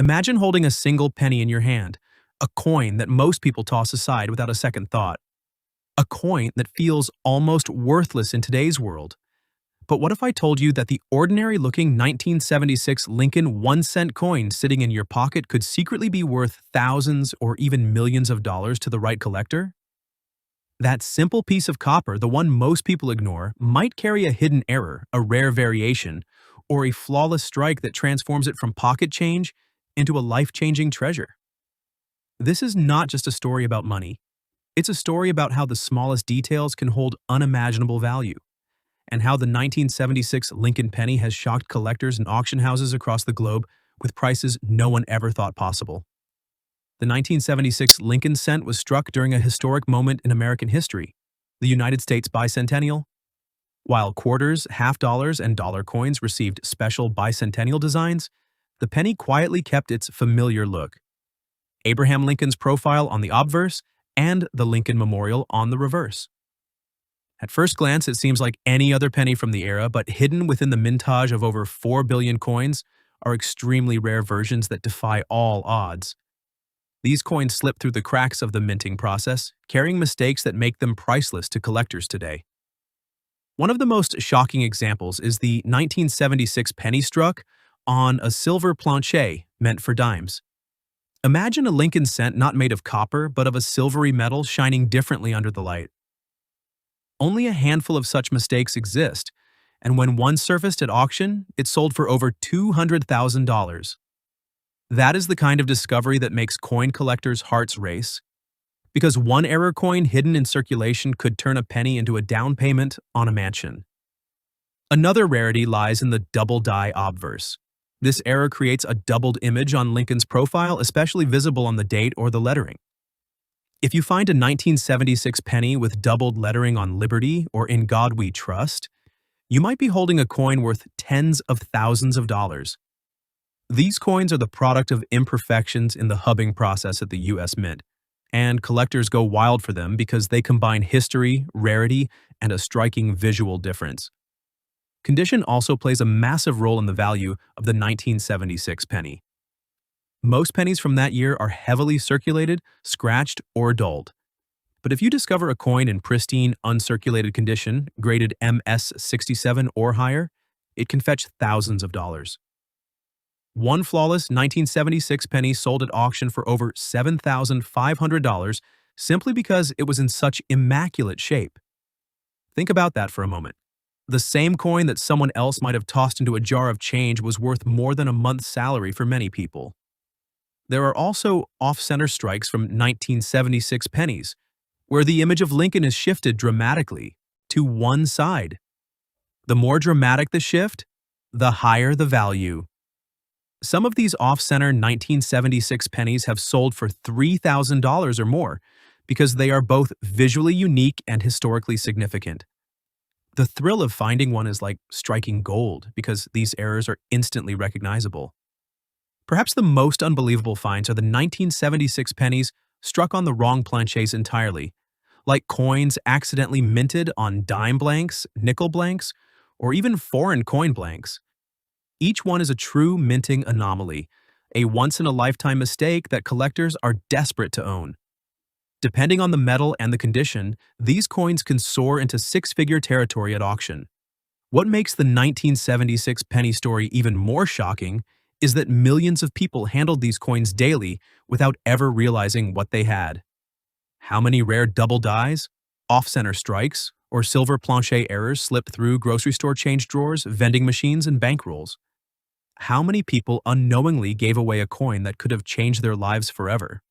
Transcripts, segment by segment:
Imagine holding a single penny in your hand, a coin that most people toss aside without a second thought. A coin that feels almost worthless in today's world. But what if I told you that the ordinary-looking 1976 Lincoln 1-cent coin sitting in your pocket could secretly be worth thousands or even millions of dollars to the right collector? That simple piece of copper, the one most people ignore, might carry a hidden error, a rare variation, or a flawless strike that transforms it from pocket change into a life-changing treasure. This is not just a story about money. It's a story about how the smallest details can hold unimaginable value, and how the 1976 Lincoln penny has shocked collectors and auction houses across the globe with prices no one ever thought possible. The 1976 Lincoln cent was struck during a historic moment in American history, the United States bicentennial. While quarters, half dollars, and dollar coins received special bicentennial designs, the penny quietly kept its familiar look. Abraham Lincoln's profile on the obverse and the Lincoln Memorial on the reverse. At first glance, it seems like any other penny from the era, but hidden within the mintage of over 4 billion coins are extremely rare versions that defy all odds. These coins slip through the cracks of the minting process, carrying mistakes that make them priceless to collectors today. One of the most shocking examples is the 1976 penny struck on a silver planche meant for dimes. Imagine a Lincoln cent not made of copper, but of a silvery metal shining differently under the light. Only a handful of such mistakes exist, and when one surfaced at auction, it sold for over $200,000. That is the kind of discovery that makes coin collectors' hearts race, because one error coin hidden in circulation could turn a penny into a down payment on a mansion. Another rarity lies in the double die obverse. This error creates a doubled image on Lincoln's profile, especially visible on the date or the lettering. If you find a 1976 penny with doubled lettering on Liberty or In God We Trust, you might be holding a coin worth tens of thousands of dollars. These coins are the product of imperfections in the hubbing process at the U.S. Mint, and collectors go wild for them because they combine history, rarity, and a striking visual difference. Condition also plays a massive role in the value of the 1976 penny. Most pennies from that year are heavily circulated, scratched, or dulled. But if you discover a coin in pristine, uncirculated condition, graded MS-67 or higher, it can fetch thousands of dollars. One flawless 1976 penny sold at auction for over $7,500 simply because it was in such immaculate shape. Think about that for a moment. The same coin that someone else might have tossed into a jar of change was worth more than a month's salary for many people. There are also off-center strikes from 1976 pennies, where the image of Lincoln is shifted dramatically to one side. The more dramatic the shift, the higher the value. Some of these off-center 1976 pennies have sold for $3,000 or more because they are both visually unique and historically significant. The thrill of finding one is like striking gold because these errors are instantly recognizable. Perhaps the most unbelievable finds are the 1976 pennies struck on the wrong planches entirely, like coins accidentally minted on dime blanks, nickel blanks, or even foreign coin blanks. Each one is a true minting anomaly, a once-in-a-lifetime mistake that collectors are desperate to own. Depending on the metal and the condition, these coins can soar into six-figure territory at auction. What makes the 1976 penny story even more shocking is that millions of people handled these coins daily without ever realizing what they had. How many rare double dies, off-center strikes, or silver planche errors slip through grocery store change drawers, vending machines, and bankrolls? How many people unknowingly gave away a coin that could have changed their lives forever?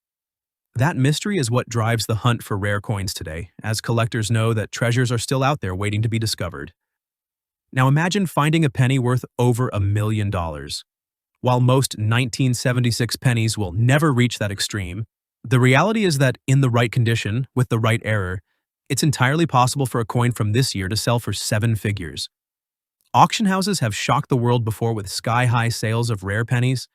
That mystery is what drives the hunt for rare coins today, as collectors know that treasures are still out there waiting to be discovered. Now imagine finding a penny worth over $1 million. While most 1976 pennies will never reach that extreme, the reality is that in the right condition, with the right error, it's entirely possible for a coin from this year to sell for 7 figures. Auction houses have shocked the world before with sky-high sales of rare pennies,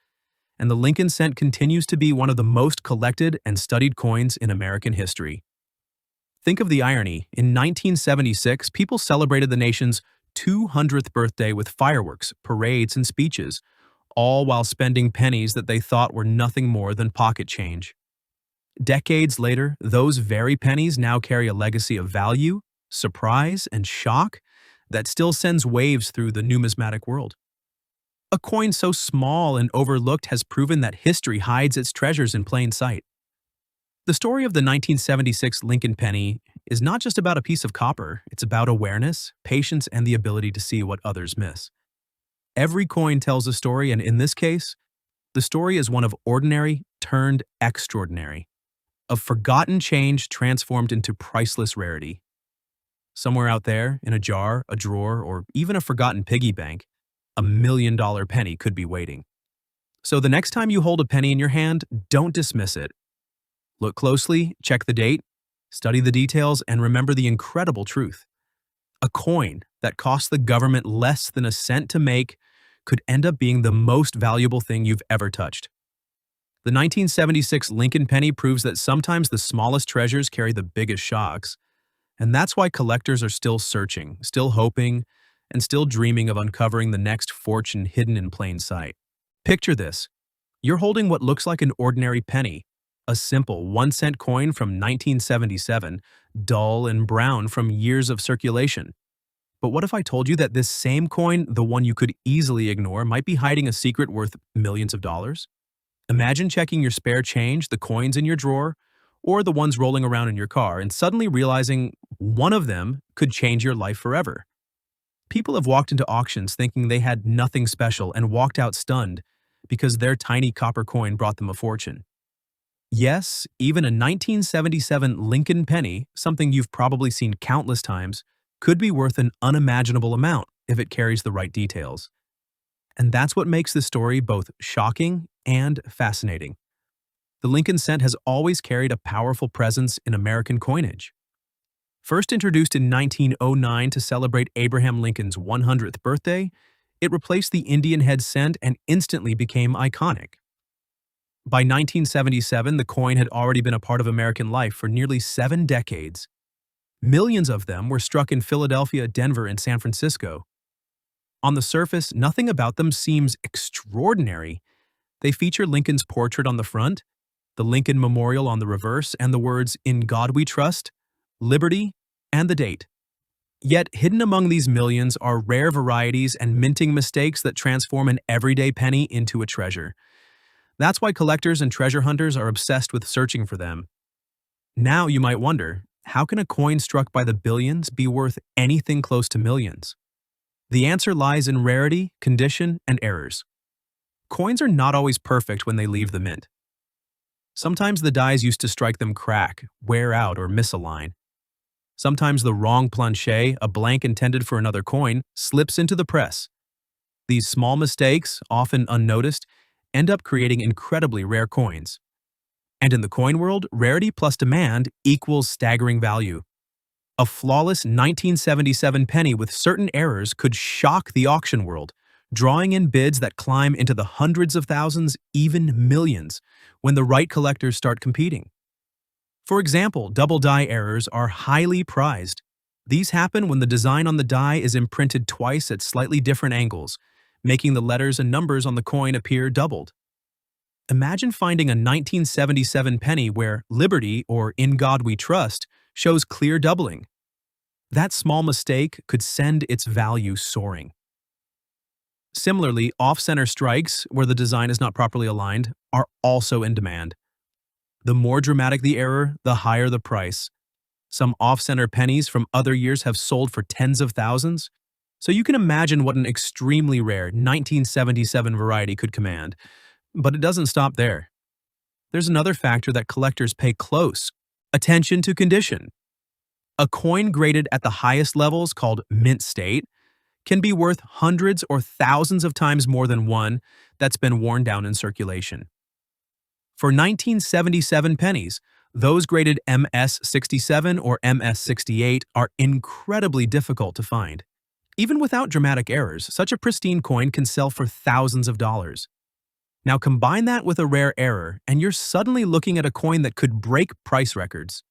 and the Lincoln cent continues to be one of the most collected and studied coins in American history. Think of the irony. In 1976, people celebrated the nation's 200th birthday with fireworks, parades, and speeches, all while spending pennies that they thought were nothing more than pocket change. Decades later, those very pennies now carry a legacy of value, surprise, and shock that still sends waves through the numismatic world. A coin so small and overlooked has proven that history hides its treasures in plain sight. The story of the 1976 Lincoln penny is not just about a piece of copper, it's about awareness, patience, and the ability to see what others miss. Every coin tells a story, and in this case, the story is one of ordinary turned extraordinary, of forgotten change transformed into priceless rarity. Somewhere out there, in a jar, a drawer, or even a forgotten piggy bank, $1 million penny could be waiting. So the next time you hold a penny in your hand, don't dismiss it. Look closely, check the date, study the details, and remember the incredible truth. A coin that cost the government less than a cent to make could end up being the most valuable thing you've ever touched. The 1976 Lincoln penny proves that sometimes the smallest treasures carry the biggest shocks, and that's why collectors are still searching, still hoping, and still dreaming of uncovering the next fortune hidden in plain sight. Picture this. You're holding what looks like an ordinary penny, a simple 1-cent coin from 1977, dull and brown from years of circulation. But what if I told you that this same coin, the one you could easily ignore, might be hiding a secret worth millions of dollars? Imagine checking your spare change, the coins in your drawer, or the ones rolling around in your car, and suddenly realizing one of them could change your life forever. People have walked into auctions thinking they had nothing special and walked out stunned because their tiny copper coin brought them a fortune. Yes, even a 1977 Lincoln penny, something you've probably seen countless times, could be worth an unimaginable amount if it carries the right details. And that's what makes this story both shocking and fascinating. The Lincoln cent has always carried a powerful presence in American coinage. First introduced in 1909 to celebrate Abraham Lincoln's 100th birthday, it replaced the Indian head cent and instantly became iconic. By 1977, the coin had already been a part of American life for nearly 7 decades. Millions of them were struck in Philadelphia, Denver, and San Francisco. On the surface, nothing about them seems extraordinary. They feature Lincoln's portrait on the front, the Lincoln Memorial on the reverse, and the words, "In God We Trust," "Liberty," and the date. Yet hidden among these millions are rare varieties and minting mistakes that transform an everyday penny into a treasure. That's why collectors and treasure hunters are obsessed with searching for them. Now you might wonder, how can a coin struck by the billions be worth anything close to millions? The answer lies in rarity, condition, and errors. Coins are not always perfect when they leave the mint. Sometimes the dies used to strike them crack, wear out, or misalign. Sometimes the wrong planche, a blank intended for another coin, slips into the press. These small mistakes, often unnoticed, end up creating incredibly rare coins. And in the coin world, rarity plus demand equals staggering value. A flawless 1977 penny with certain errors could shock the auction world, drawing in bids that climb into the hundreds of thousands, even millions, when the right collectors start competing. For example, double die errors are highly prized. These happen when the design on the die is imprinted twice at slightly different angles, making the letters and numbers on the coin appear doubled. Imagine finding a 1977 penny where "Liberty" or "In God We Trust" shows clear doubling. That small mistake could send its value soaring. Similarly, off-center strikes, where the design is not properly aligned, are also in demand. The more dramatic the error, the higher the price. Some off-center pennies from other years have sold for tens of thousands, so you can imagine what an extremely rare 1977 variety could command. But it doesn't stop there. There's another factor that collectors pay close attention to: condition. A coin graded at the highest levels, called mint state, can be worth hundreds or thousands of times more than one that's been worn down in circulation. For 1977 pennies, those graded MS-67 or MS-68 are incredibly difficult to find. Even without dramatic errors, such a pristine coin can sell for thousands of dollars. Now combine that with a rare error, and you're suddenly looking at a coin that could break price records.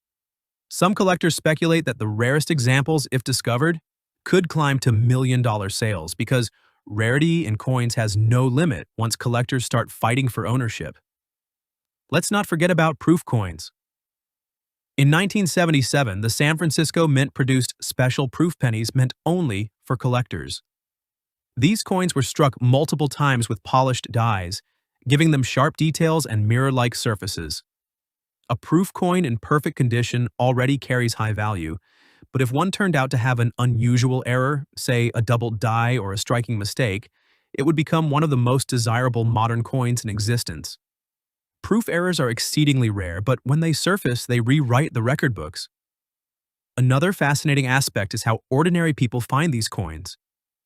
Some collectors speculate that the rarest examples, if discovered, could climb to million-dollar sales because Rarity in coins has no limit once collectors start fighting for ownership. Let's not forget about proof coins. In 1977, the San Francisco Mint produced special proof pennies meant only for collectors. These coins were struck multiple times with polished dies, giving them sharp details and mirror-like surfaces. A proof coin in perfect condition already carries high value, but if one turned out to have an unusual error, say a doubled die or a striking mistake, it would become one of the most desirable modern coins in existence. Proof errors are exceedingly rare, but when they surface, they rewrite the record books. Another fascinating aspect is how ordinary people find these coins.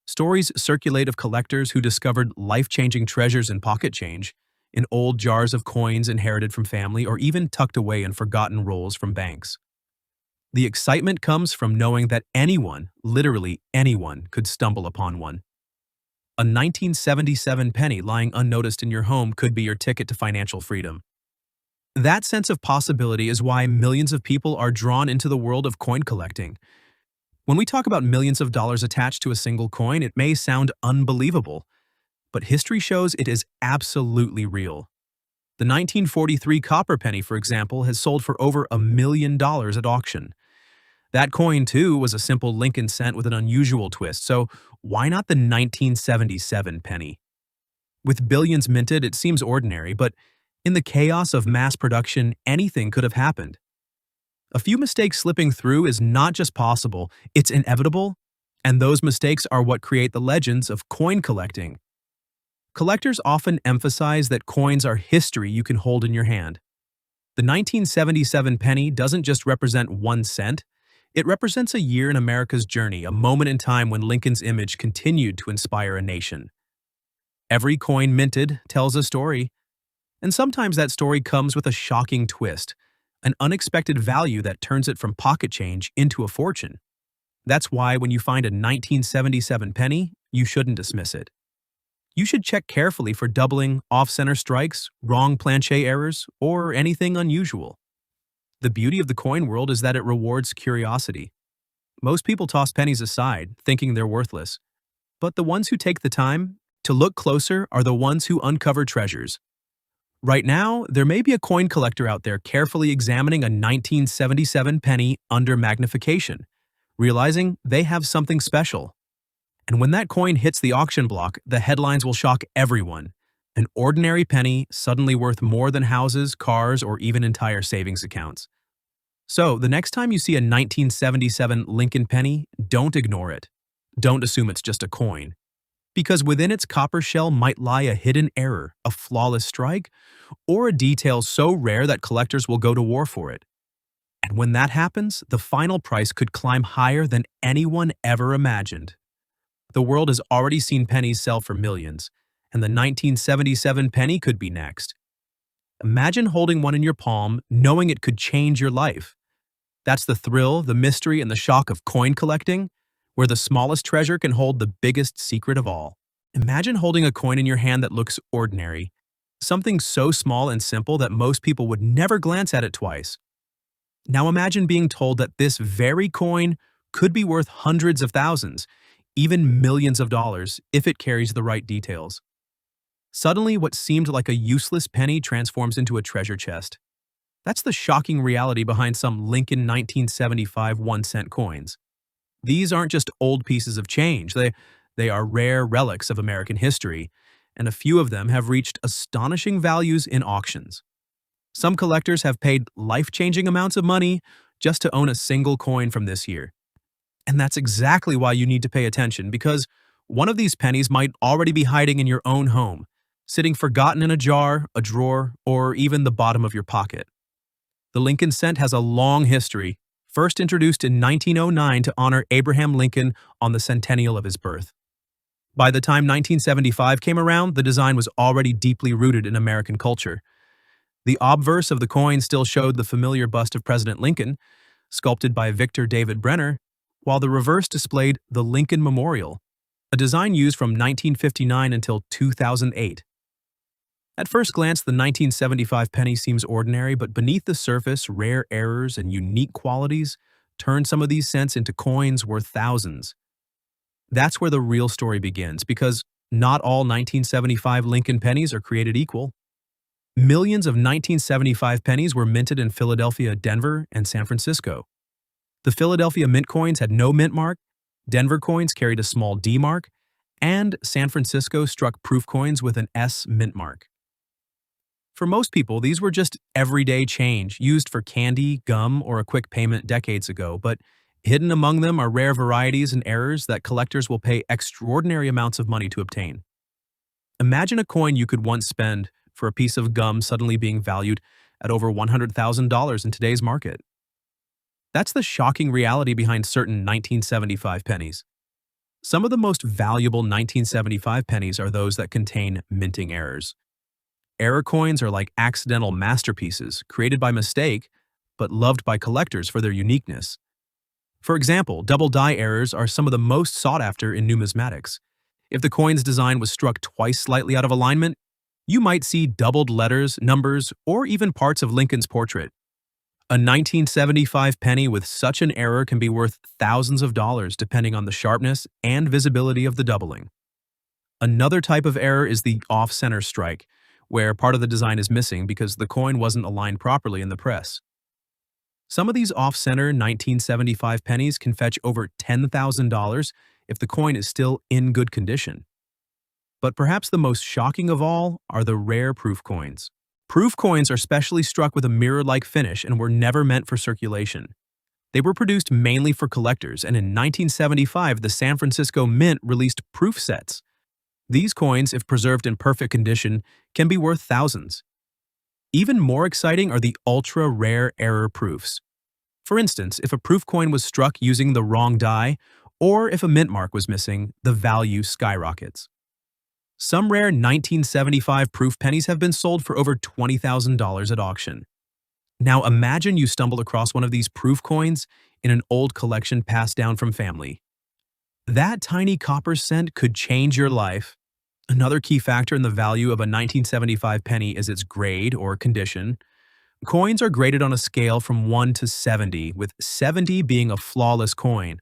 Stories circulate of collectors who discovered life-changing treasures in pocket change, in old jars of coins inherited from family, or even tucked away in forgotten rolls from banks. The excitement comes from knowing that anyone, literally anyone, could stumble upon one. A 1977 penny lying unnoticed in your home could be your ticket to financial freedom. That sense of possibility is why millions of people are drawn into the world of coin collecting. When we talk about millions of dollars attached to a single coin, it may sound unbelievable, but history shows it is absolutely real. The 1943 copper penny, for example, has sold for over $1 million at auction. That coin, too, was a simple Lincoln cent with an unusual twist, so why not the 1977 penny? With billions minted, it seems ordinary, but in the chaos of mass production, anything could have happened. A few mistakes slipping through is not just possible, it's inevitable, and those mistakes are what create the legends of coin collecting. Collectors often emphasize that coins are history you can hold in your hand. The 1977 penny doesn't just represent 1 cent, it represents a year in America's journey, a moment in time when Lincoln's image continued to inspire a nation. Every coin minted tells a story, and sometimes that story comes with a shocking twist, an unexpected value that turns it from pocket change into a fortune. That's why when you find a 1977 penny, you shouldn't dismiss it. You should check carefully for doubling, off-center strikes, wrong planche errors, or anything unusual. The beauty of the coin world is that it rewards curiosity. Most people toss pennies aside, thinking they're worthless. But the ones who take the time to look closer are the ones who uncover treasures. Right now, there may be a coin collector out there carefully examining a 1977 penny under magnification, realizing they have something special. And when that coin hits the auction block, the headlines will shock everyone. An ordinary penny suddenly worth more than houses, cars, or even entire savings accounts. So, the next time you see a 1977 Lincoln penny, don't ignore it. Don't assume it's just a coin. Because within its copper shell might lie a hidden error, a flawless strike, or a detail so rare that collectors will go to war for it. And when that happens, the final price could climb higher than anyone ever imagined. The world has already seen pennies sell for millions, and the 1977 penny could be next. Imagine holding one in your palm, knowing it could change your life. That's the thrill, the mystery, and the shock of coin collecting, where the smallest treasure can hold the biggest secret of all. Imagine holding a coin in your hand that looks ordinary, something so small and simple that most people would never glance at it twice. Now imagine being told that this very coin could be worth hundreds of thousands, even millions of dollars, if it carries the right details. Suddenly, what seemed like a useless penny transforms into a treasure chest. That's the shocking reality behind some Lincoln 1975 1-cent coins. These aren't just old pieces of change, they are rare relics of American history, and a few of them have reached astonishing values in auctions. Some collectors have paid life-changing amounts of money just to own a single coin from this year. And that's exactly why you need to pay attention, because one of these pennies might already be hiding in your own home, sitting forgotten in a jar, a drawer, or even the bottom of your pocket. The Lincoln cent has a long history, first introduced in 1909 to honor Abraham Lincoln on the centennial of his birth. By the time 1975 came around, the design was already deeply rooted in American culture. The obverse of the coin still showed the familiar bust of President Lincoln, sculpted by Victor David Brenner, while the reverse displayed the Lincoln Memorial, a design used from 1959 until 2008. At first glance, the 1975 penny seems ordinary, but beneath the surface, rare errors and unique qualities turn some of these cents into coins worth thousands. That's where the real story begins, because Not all 1975 Lincoln pennies are created equal. Millions of 1975 pennies were minted in Philadelphia, Denver, and San Francisco. The Philadelphia mint coins had no mint mark, Denver coins carried a small D mark, and San Francisco struck proof coins with an S mint mark. For most people, these were just everyday change used for candy, gum, or a quick payment decades ago, but hidden among them are rare varieties and errors that collectors will pay extraordinary amounts of money to obtain. Imagine a coin you could once spend for a piece of gum suddenly being valued at over $100,000 in today's market. That's the shocking reality behind certain 1975 pennies. Some of the most valuable 1975 pennies are those that contain minting errors. Error coins are like accidental masterpieces created by mistake, but loved by collectors for their uniqueness. For example, double die errors are some of the most sought after in numismatics. If the coin's design was struck twice slightly out of alignment, you might see doubled letters, numbers, or even parts of Lincoln's portrait. A 1975 penny with such an error can be worth thousands of dollars depending on the sharpness and visibility of the doubling. Another type of error is the off-center strike, where part of the design is missing because the coin wasn't aligned properly in the press. Some of these off-center 1975 pennies can fetch over $10,000 if the coin is still in good condition. But perhaps the most shocking of all are the rare proof coins. Proof coins are specially struck with a mirror-like finish and were never meant for circulation. They were produced mainly for collectors, and in 1975, the San Francisco Mint released proof sets. These coins, if preserved in perfect condition, can be worth thousands. Even more exciting are the ultra-rare error proofs. For instance, if a proof coin was struck using the wrong die, or if a mint mark was missing, the value skyrockets. Some rare 1975 proof pennies have been sold for over $20,000 at auction. Now imagine you stumble across one of these proof coins in an old collection passed down from family. That tiny copper cent could change your life. Another key factor in the value of a 1975 penny is its grade or condition. Coins are graded on a scale from 1 to 70, with 70 being a flawless coin.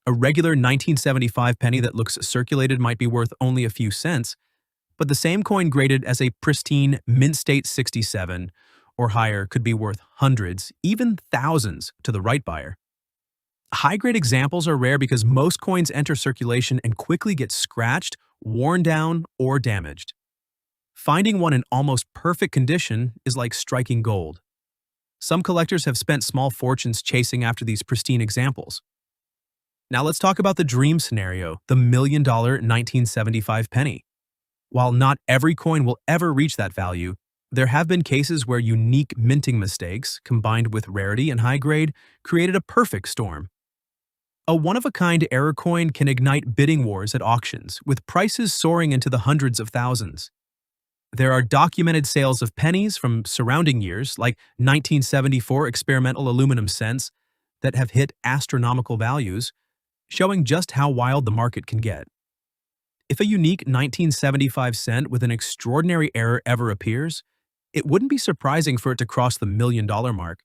A regular 1975 penny that looks circulated might be worth only a few cents, but the same coin graded as a pristine mint state 67 or higher could be worth hundreds, even thousands to the right buyer. High-grade examples are rare because most coins enter circulation and quickly get scratched, worn down, or damaged. Finding one in almost perfect condition is like striking gold. Some collectors have spent small fortunes chasing after these pristine examples. Now let's talk about the dream scenario, the $1 million 1975 penny. While not every coin will ever reach that value, there have been cases where unique minting mistakes, combined with rarity and high grade, created a perfect storm. A one-of-a-kind error coin can ignite bidding wars at auctions, with prices soaring into the hundreds of thousands. There are documented sales of pennies from surrounding years, like 1974 experimental aluminum cents, that have hit astronomical values, showing just how wild the market can get. If a unique 1975 cent with an extraordinary error ever appears, it wouldn't be surprising for it to cross the $1 million mark,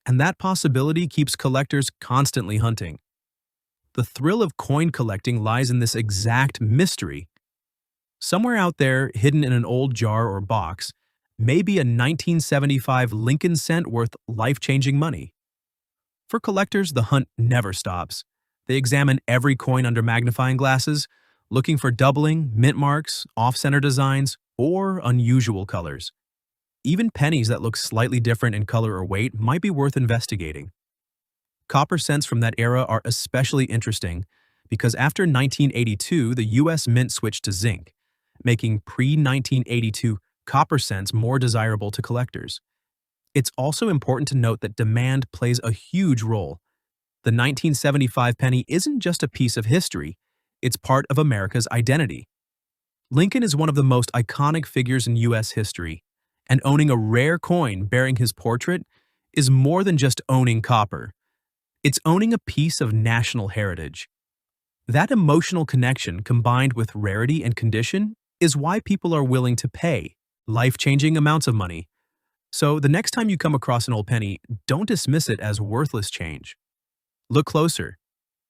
and that possibility keeps collectors constantly hunting. The thrill of coin collecting lies in this exact mystery. Somewhere out there, hidden in an old jar or box, may be a 1975 Lincoln cent worth life-changing money. For collectors, the hunt never stops. They examine every coin under magnifying glasses, looking for doubling, mint marks, off-center designs, or unusual colors. Even pennies that look slightly different in color or weight might be worth investigating. Copper cents from that era are especially interesting because after 1982, the U.S. Mint switched to zinc, making pre-1982 copper cents more desirable to collectors. It's also important to note that demand plays a huge role. The 1975 penny isn't just a piece of history, it's part of America's identity. Lincoln is one of the most iconic figures in U.S. history, and owning a rare coin bearing his portrait is more than just owning copper. It's owning a piece of national heritage. That emotional connection combined with rarity and condition is why people are willing to pay life-changing amounts of money. So the next time you come across an old penny, don't dismiss it as worthless change. Look closer.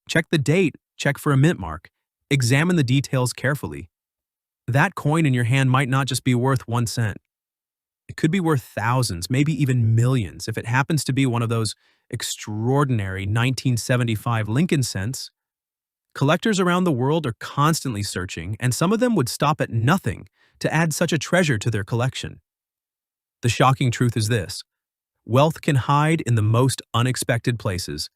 Check the date, check for a mint mark. Examine the details carefully. That coin in your hand might not just be worth 1 cent. It could be worth thousands, maybe even millions, if it happens to be one of those extraordinary 1975 Lincoln cents. Collectors around the world are constantly searching, and some of them would stop at nothing to add such a treasure to their collection. The shocking truth is this: wealth can hide in the most unexpected places.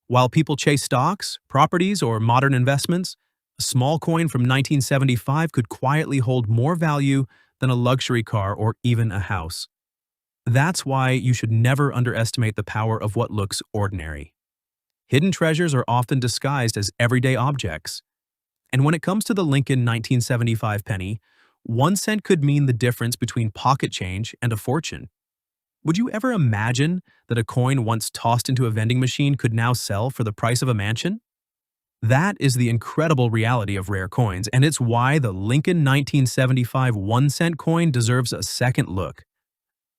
While people chase stocks, properties, or modern investments, a small coin from 1975 could quietly hold more value than a luxury car or even a house. That's why you should never underestimate the power of what looks ordinary. Hidden treasures are often disguised as everyday objects. And when it comes to the Lincoln 1975 penny, 1 cent could mean the difference between pocket change and a fortune. Would you ever imagine that a coin once tossed into a vending machine could now sell for the price of a mansion? That is the incredible reality of rare coins, and it's why the Lincoln 1975 1 cent coin deserves a second look.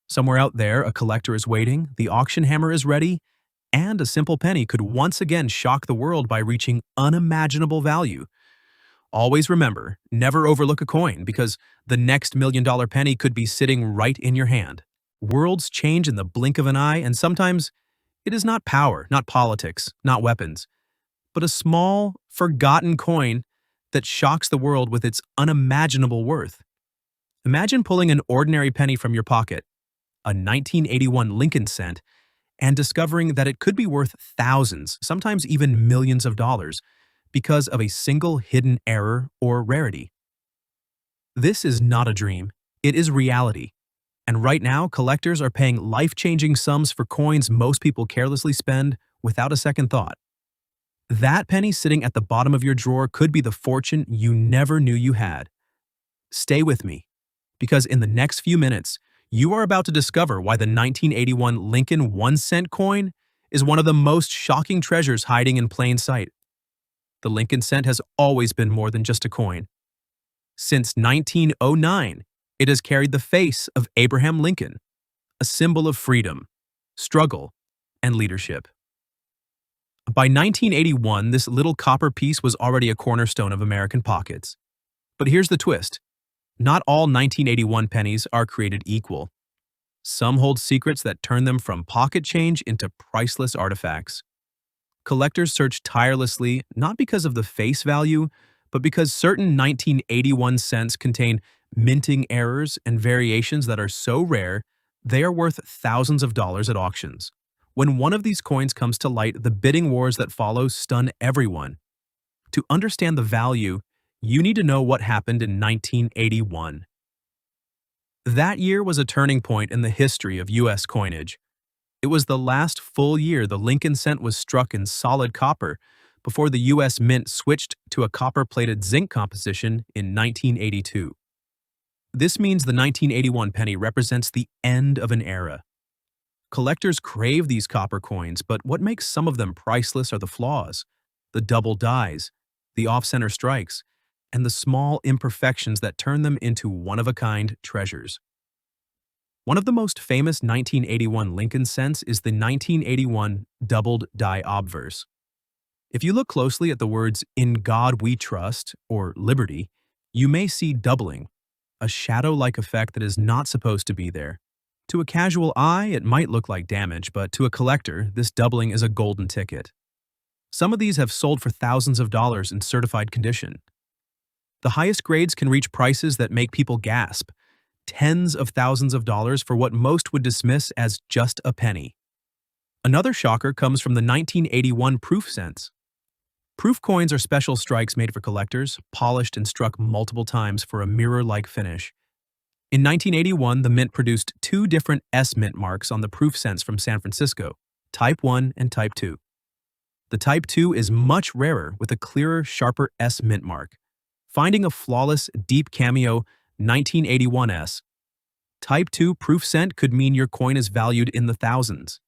Somewhere out there, a collector is waiting, the auction hammer is ready, and a simple penny could once again shock the world by reaching unimaginable value. Always remember, never overlook a coin, because the next $1 million penny could be sitting right in your hand. Worlds change in the blink of an eye, and sometimes it is not power, not politics, not weapons, but a small, forgotten coin that shocks the world with its unimaginable worth. Imagine pulling an ordinary penny from your pocket, a 1981 Lincoln cent, and discovering that it could be worth thousands, sometimes even millions of dollars, because of a single hidden error or rarity. This is not a dream, it is reality. And right now, collectors are paying life-changing sums for coins most people carelessly spend without a second thought. That penny sitting at the bottom of your drawer could be the fortune you never knew you had. Stay with me, because in the next few minutes, you are about to discover why the 1981 Lincoln 1 cent coin is one of the most shocking treasures hiding in plain sight. The Lincoln cent has always been more than just a coin. Since 1909, it has carried the face of Abraham Lincoln, a symbol of freedom, struggle, and leadership. By 1981, this little copper piece was already a cornerstone of American pockets. But here's the twist: not all 1981 pennies are created equal. Some hold secrets that turn them from pocket change into priceless artifacts. Collectors search tirelessly not because of the face value, but because certain 1981 cents contain minting errors and variations that are so rare, they are worth thousands of dollars at auctions. When one of these coins comes to light, the bidding wars that follow stun everyone. To understand the value, you need to know what happened in 1981. That year was a turning point in the history of U.S. coinage. It was the last full year the Lincoln cent was struck in solid copper before the U.S. Mint switched to a copper-plated zinc composition in 1982. This means the 1981 penny represents the end of an era. Collectors crave these copper coins, but what makes some of them priceless are the flaws: the double dies, the off-center strikes, and the small imperfections that turn them into one-of-a-kind treasures. One of the most famous 1981 Lincoln cents is the 1981 doubled die obverse. If you look closely at the words "In God We Trust" or "Liberty," you may see doubling, a shadow-like effect that is not supposed to be there. To a casual eye, it might look like damage, but to a collector, this doubling is a golden ticket. Some of these have sold for thousands of dollars in certified condition. The highest grades can reach prices that make people gasp, tens of thousands of dollars for what most would dismiss as just a penny. Another shocker comes from the 1981 proof cents. Proof coins are special strikes made for collectors, polished and struck multiple times for a mirror-like finish. In 1981, the Mint produced two different S Mint marks on the proof cents from San Francisco, Type 1 and Type 2. The Type 2 is much rarer with a clearer, sharper S Mint mark, finding a flawless, deep cameo 1981S. Type 2 proof cent could mean your coin is valued in the thousands.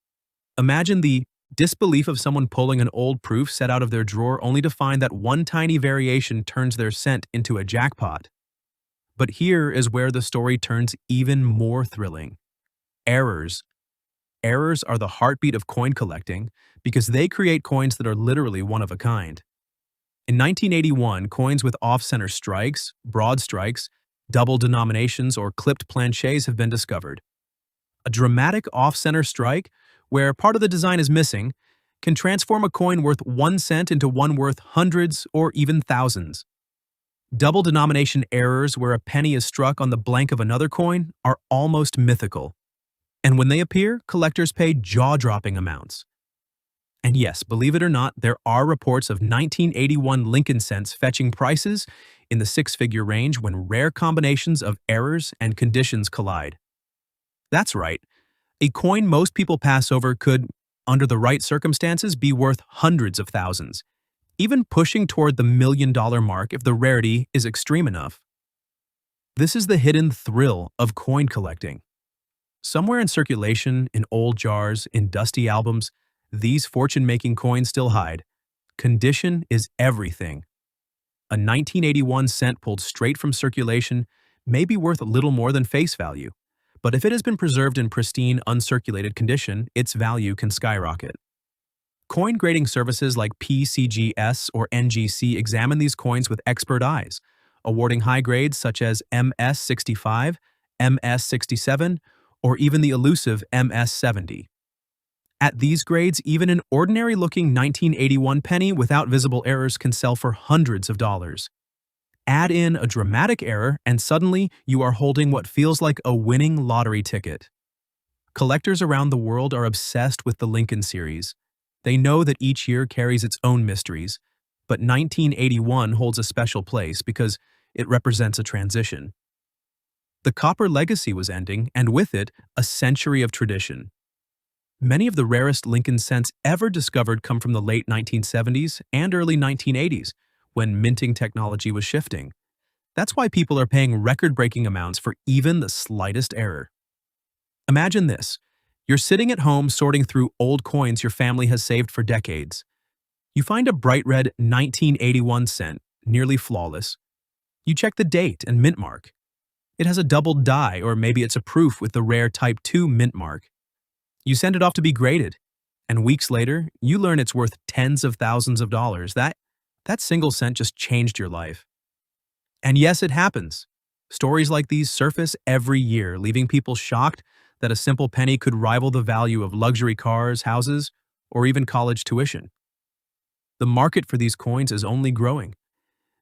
Imagine the disbelief of someone pulling an old proof set out of their drawer only to find that one tiny variation turns their cent into a jackpot. But here is where the story turns even more thrilling. Errors. Errors are the heartbeat of coin collecting because they create coins that are literally one of a kind. In 1981, coins with off-center strikes, broad strikes, double denominations, or clipped planchets have been discovered. A dramatic off-center strike, where part of the design is missing, can transform a coin worth 1 cent into one worth hundreds or even thousands. Double denomination errors where a penny is struck on the blank of another coin are almost mythical. And when they appear, collectors pay jaw-dropping amounts. And yes, believe it or not, there are reports of 1981 Lincoln cents fetching prices in the six-figure range when rare combinations of errors and conditions collide. That's right, a coin most people pass over could, under the right circumstances, be worth hundreds of thousands, even pushing toward the $1 million mark if the rarity is extreme enough. This is the hidden thrill of coin collecting. Somewhere in circulation, in old jars, in dusty albums, these fortune-making coins still hide. Condition is everything. A 1981 cent pulled straight from circulation may be worth little more than face value, but if it has been preserved in pristine, uncirculated condition, its value can skyrocket. Coin grading services like PCGS or NGC examine these coins with expert eyes, awarding high grades such as MS65, MS67, or even the elusive MS70. At these grades, even an ordinary-looking 1981 penny without visible errors can sell for hundreds of dollars. Add in a dramatic error, and suddenly you are holding what feels like a winning lottery ticket. Collectors around the world are obsessed with the Lincoln series. They know that each year carries its own mysteries, but 1981 holds a special place because it represents a transition. The copper legacy was ending, and with it, a century of tradition. Many of the rarest Lincoln cents ever discovered come from the late 1970s and early 1980s, when minting technology was shifting. That's why people are paying record-breaking amounts for even the slightest error. Imagine this. You're sitting at home sorting through old coins your family has saved for decades. You find a bright red 1981 cent, nearly flawless. You check the date and mint mark. It has a doubled die, or maybe it's a proof with the rare Type 2 mint mark. You send it off to be graded, and weeks later, you learn it's worth tens of thousands of dollars. That single cent just changed your life. And yes, it happens. Stories like these surface every year, leaving people shocked that a simple penny could rival the value of luxury cars, houses, or even college tuition. The market for these coins is only growing.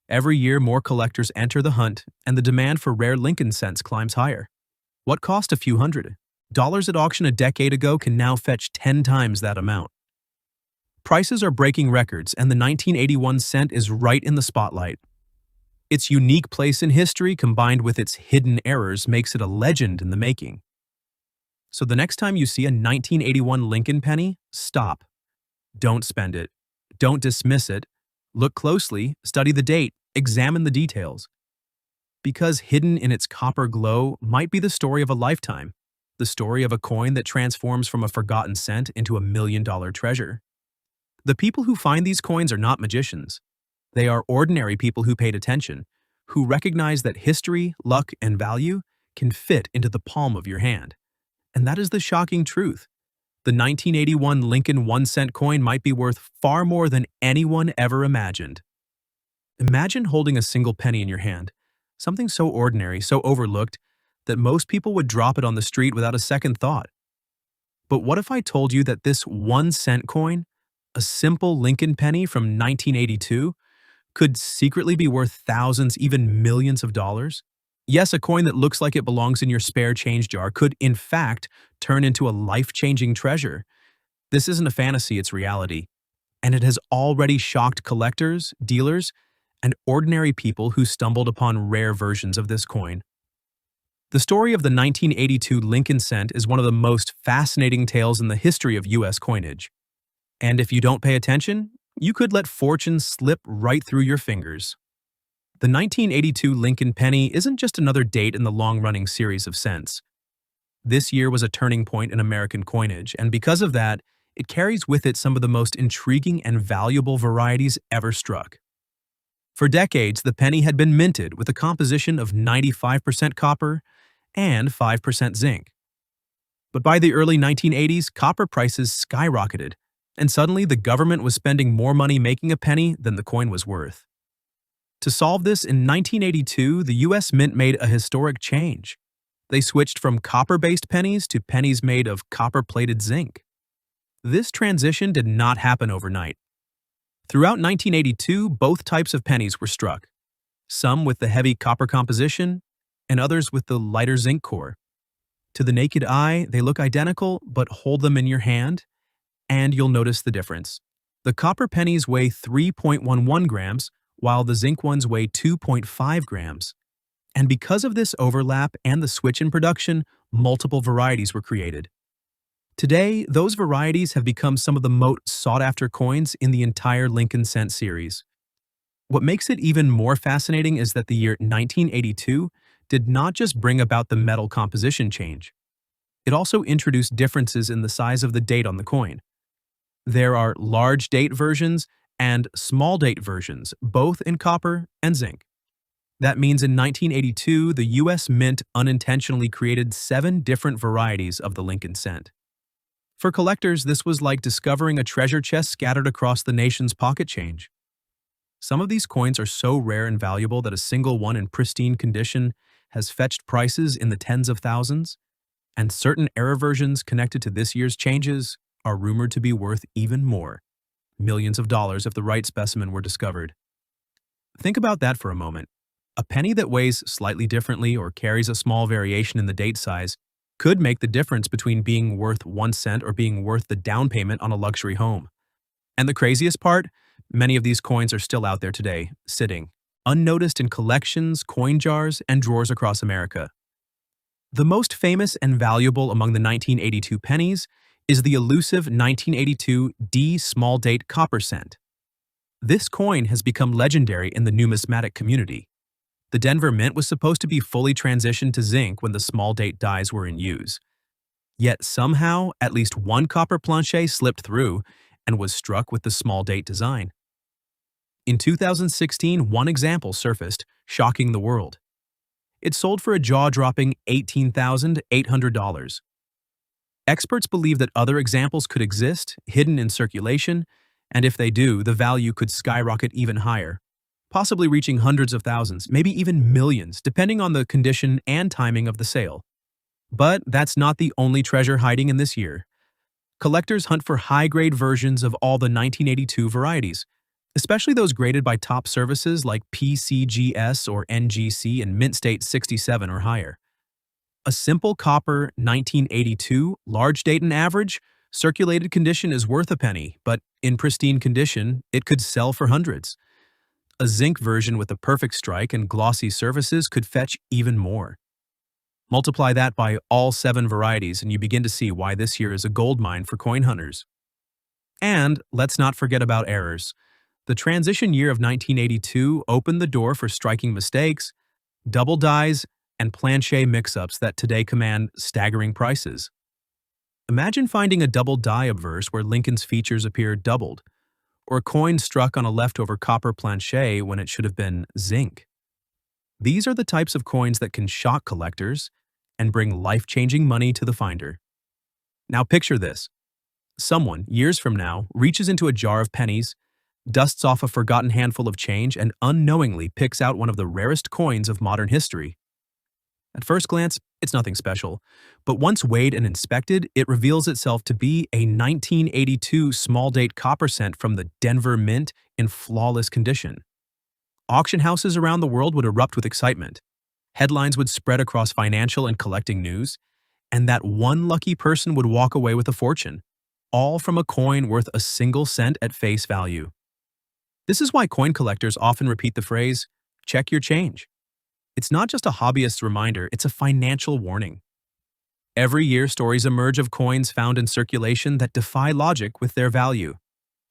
Every year, more collectors enter the hunt, and the demand for rare Lincoln cents climbs higher. What cost a few $100s at auction a decade ago can now fetch 10 times that amount. Prices are breaking records, and the 1981 cent is right in the spotlight. Its unique place in history, combined with its hidden errors, makes it a legend in the making. So the next time you see a 1981 Lincoln penny, stop. Don't spend it. Don't dismiss it. Look closely, study the date, examine the details. Because hidden in its copper glow might be the story of a lifetime, the story of a coin that transforms from a forgotten cent into a $1 million treasure. The people who find these coins are not magicians. They are ordinary people who paid attention, who recognize that history, luck, and value can fit into the palm of your hand. And that is the shocking truth. The 1981 Lincoln 1-cent coin might be worth far more than anyone ever imagined. Imagine holding a single penny in your hand, something so ordinary, so overlooked, that most people would drop it on the street without a second thought. But what if I told you that this 1-cent coin, a simple Lincoln penny from 1982, could secretly be worth thousands, even millions of dollars? Yes, a coin that looks like it belongs in your spare change jar could, in fact, turn into a life-changing treasure. This isn't a fantasy, it's reality. And it has already shocked collectors, dealers, and ordinary people who stumbled upon rare versions of this coin. The story of the 1982 Lincoln cent is one of the most fascinating tales in the history of U.S. coinage. And if you don't pay attention, you could let fortune slip right through your fingers. The 1982 Lincoln penny isn't just another date in the long-running series of cents. This year was a turning point in American coinage, and because of that, it carries with it some of the most intriguing and valuable varieties ever struck. For decades, the penny had been minted with a composition of 95% copper and 5% zinc. But by the early 1980s, copper prices skyrocketed, and suddenly the government was spending more money making a penny than the coin was worth. To solve this, in 1982, the US Mint made a historic change. They switched from copper-based pennies to pennies made of copper-plated zinc. This transition did not happen overnight. Throughout 1982, both types of pennies were struck, some with the heavy copper composition and others with the lighter zinc core. To the naked eye, they look identical, but hold them in your hand, and you'll notice the difference. The copper pennies weigh 3.11 grams, while the zinc ones weigh 2.5 grams. And because of this overlap and the switch in production, multiple varieties were created. Today, those varieties have become some of the most sought-after coins in the entire Lincoln Cent series. What makes it even more fascinating is that the year 1982 did not just bring about the metal composition change. It also introduced differences in the size of the date on the coin. There are large date versions and small date versions, both in copper and zinc. That means in 1982, the US Mint unintentionally created 7 different varieties of the Lincoln Cent. For collectors, this was like discovering a treasure chest scattered across the nation's pocket change. Some of these coins are so rare and valuable that a single one in pristine condition has fetched prices in the tens of thousands, and certain error versions connected to this year's changes are rumored to be worth even more, millions of dollars if the right specimen were discovered. Think about that for a moment. A penny that weighs slightly differently or carries a small variation in the date size could make the difference between being worth 1 cent or being worth the down payment on a luxury home. And the craziest part? Many of these coins are still out there today, sitting, unnoticed in collections, coin jars, and drawers across America. The most famous and valuable among the 1982 pennies is the elusive 1982 D small date copper cent. This coin has become legendary in the numismatic community. The Denver Mint was supposed to be fully transitioned to zinc when the small date dies were in use. Yet somehow, at least one copper planche slipped through and was struck with the small date design. In 2016, one example surfaced, shocking the world. It sold for a jaw-dropping $18,800. Experts believe that other examples could exist, hidden in circulation, and if they do, the value could skyrocket even higher, possibly reaching hundreds of thousands, maybe even millions, depending on the condition and timing of the sale. But that's not the only treasure hiding in this year. Collectors hunt for high-grade versions of all the 1982 varieties, especially those graded by top services like PCGS or NGC and Mint State 67 or higher. A simple copper 1982 large date and average circulated condition is worth a penny, but in pristine condition, it could sell for hundreds. A zinc version with a perfect strike and glossy surfaces could fetch even more. Multiply that by all 7 varieties and you begin to see why this year is a gold mine for coin hunters. And let's not forget about errors. The transition year of 1982 opened the door for striking mistakes, double dies, and planche mix-ups that today command staggering prices. Imagine finding a double die obverse where Lincoln's features appear doubled, or a coin struck on a leftover copper planche when it should have been zinc. These are the types of coins that can shock collectors and bring life-changing money to the finder. Now picture this. Someone, years from now, reaches into a jar of pennies, dusts off a forgotten handful of change, and unknowingly picks out one of the rarest coins of modern history. At first glance, it's nothing special, but once weighed and inspected, it reveals itself to be a 1982 small date copper cent from the Denver Mint in flawless condition. Auction houses around the world would erupt with excitement. Headlines would spread across financial and collecting news, and that one lucky person would walk away with a fortune, all from a coin worth a single cent at face value. This is why coin collectors often repeat the phrase, "Check your change." It's not just a hobbyist's reminder, it's a financial warning. Every year, stories emerge of coins found in circulation that defy logic with their value.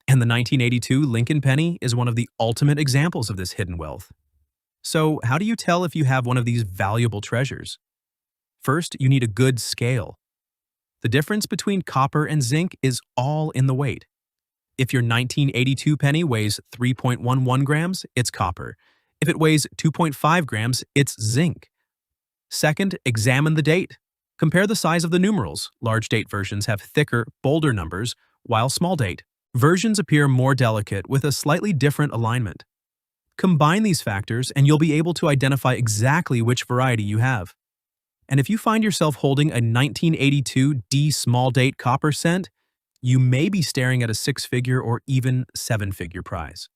And the 1982 Lincoln penny is one of the ultimate examples of this hidden wealth. So, how do you tell if you have one of these valuable treasures? First, you need a good scale. The difference between copper and zinc is all in the weight. If your 1982 penny weighs 3.11 grams, it's copper. If it weighs 2.5 grams, it's zinc. Second, examine the date. Compare the size of the numerals. Large date versions have thicker, bolder numbers, while small date, Versions appear more delicate with a slightly different alignment. Combine these factors and you'll be able to identify exactly which variety you have. And if you find yourself holding a 1982 D small date copper cent, you may be staring at a six-figure or even seven-figure prize.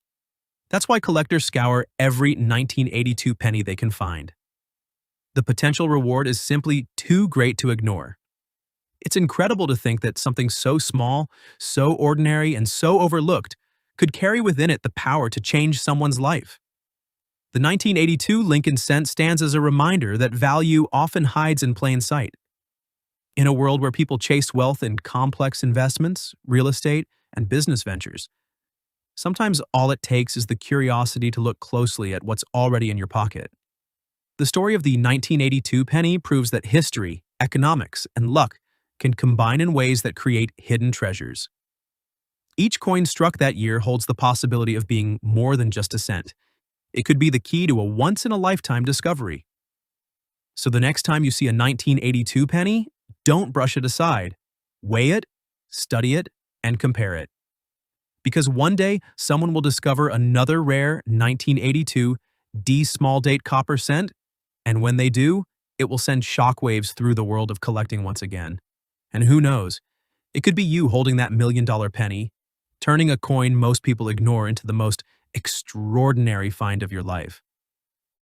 That's why collectors scour every 1982 penny they can find. The potential reward is simply too great to ignore. It's incredible to think that something so small, so ordinary, and so overlooked could carry within it the power to change someone's life. The 1982 Lincoln cent stands as a reminder that value often hides in plain sight. In a world where people chase wealth in complex investments, real estate, and business ventures, sometimes all it takes is the curiosity to look closely at what's already in your pocket. The story of the 1982 penny proves that history, economics, and luck can combine in ways that create hidden treasures. Each coin struck that year holds the possibility of being more than just a cent. It could be the key to a once-in-a-lifetime discovery. So the next time you see a 1982 penny, don't brush it aside. Weigh it, study it, and compare it. Because one day, someone will discover another rare 1982 D small date copper cent, and when they do, it will send shockwaves through the world of collecting once again. And who knows, it could be you holding that million-dollar penny, turning a coin most people ignore into the most extraordinary find of your life.